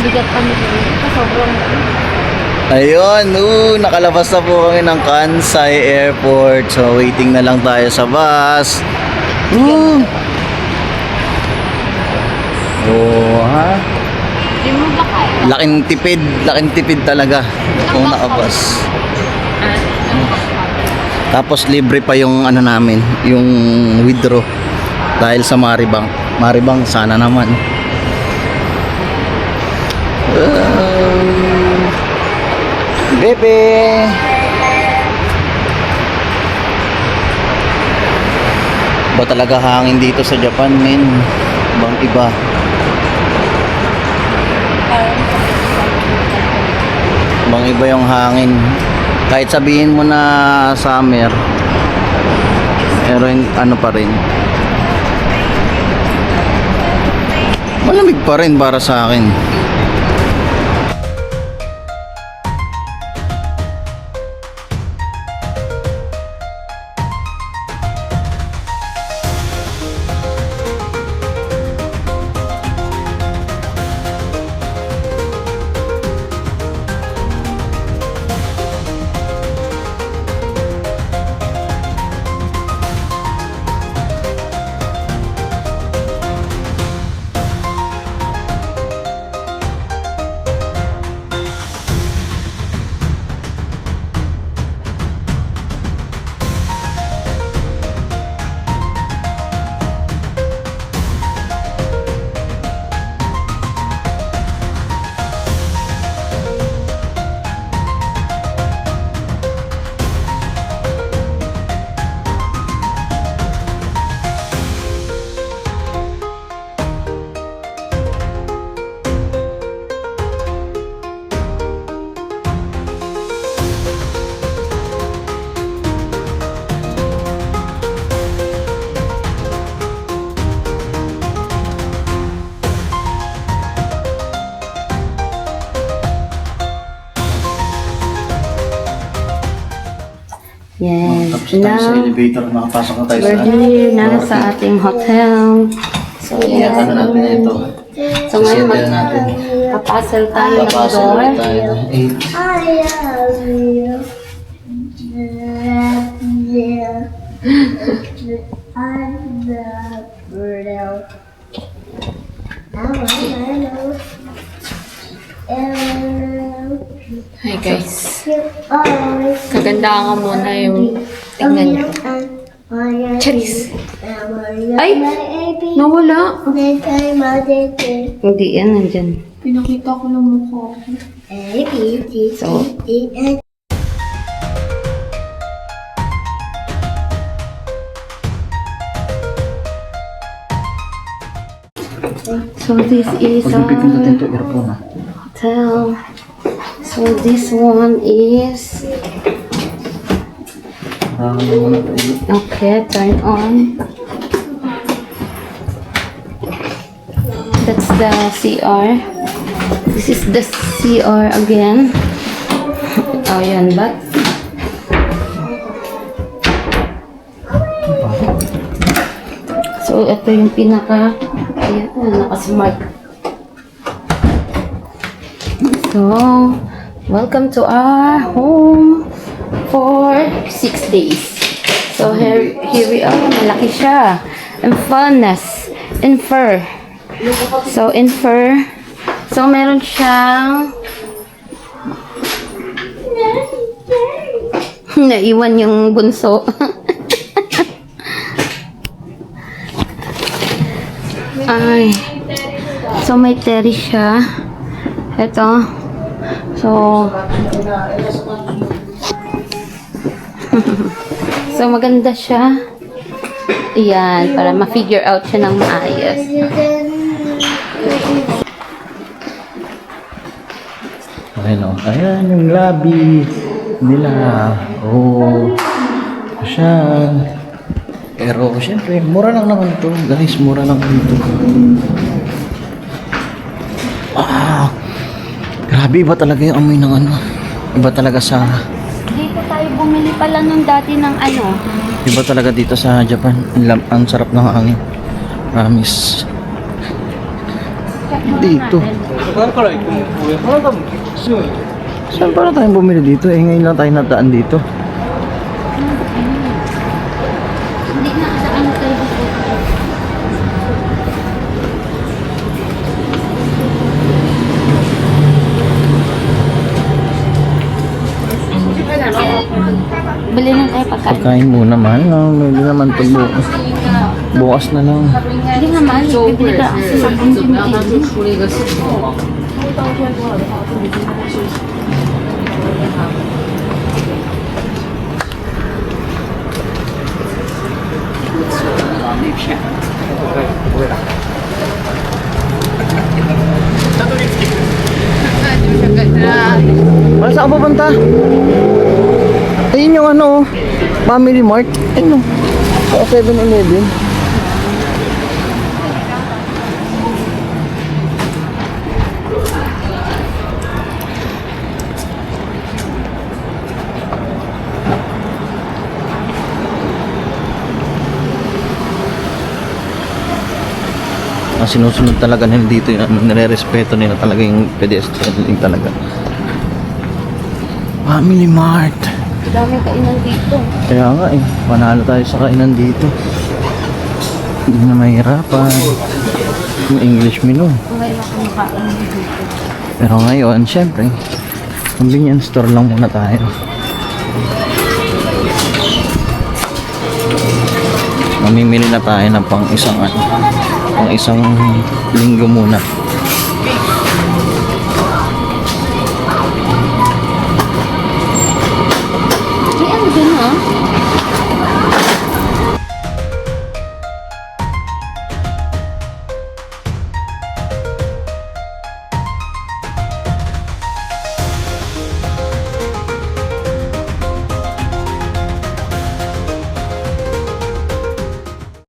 Bigat kami dito. Sobrang. Ayun, nakalabas na po kami ng Kansai Airport. So, waiting na lang tayo sa bus. Oh, ha? Hindi mo ba kaya? Laking tipid talaga kung nakabus. Tapos libre pa yung ano namin, yung withdraw dahil sa Maribang. Maribang sana naman. Bebe. Ba talaga hangin dito sa Japan, men. Bang iba. Bang iba yung hangin. Kahit sabihin mo na summer, pero ano pa rin. Malamig pa rin para sa akin. Yes. Tapos tayo sa elevator, makapasok na tayo We're here na sa ating hotel. So, Iyan yes. na natin ito. So, ngayon Settle natin. papasal tayo ng Papasok door. na tayo. Hi guys. Kaganda ka muna yung tingnan niyo. Charis. Ay! Nawala. Hindi yan, nandyan. Pinakita ko lang mukha ko. So, so this is our hotel. So this one is okay, turn on. That's the CR. This is the CR again. Oh, yan ba? So, ito yung pinaka, ayan, naka-smart. So, welcome to our home for 6 days. So, here we are. Malaki siya. And funness. In fur. So, in fur. So, meron siyang naiwan yung bunso. Ay. So, may terrace siya. Ito. So, so maganda siya. Ayan, para ma-figure out siya ng maayos. Okay, no? Ayan yung lobby nila. Oh, siya. Pero, syempre, mura lang naman to. Guys, mura lang ito. Grabe, iba talaga yung amoy ng ano. Iba talaga sa... Dito tayo bumili pala nung dati ng ano. Iba talaga dito sa Japan. Ang sarap ng hangin. Promise. Dito. Saan para tayong bumili dito? Eh, ngayon lang tayo nataan dito. Hindi na daan tayo dito. Bili na tayo pagkain. Pagkain muna, mahal na. Hindi naman ito bukas na lang. Hindi naman, bibili ka kasi sa Para saan ka pupunta? Ayun yung ano, Family Mart. Ayun o. Sa 7-Eleven. Ang sinusunod talaga nila dito yung nire-respeto nila talaga yung pedestrian din talaga. Family Mart. daming kainan dito. Kaya nga eh, panalo tayo sa kainan dito. Hindi na mahirapan. Yung English menu. Ngayon ako makain dito. Pero ngayon, syempre, convenience store lang muna tayo. Mamimili na tayo ng pang isang linggo muna.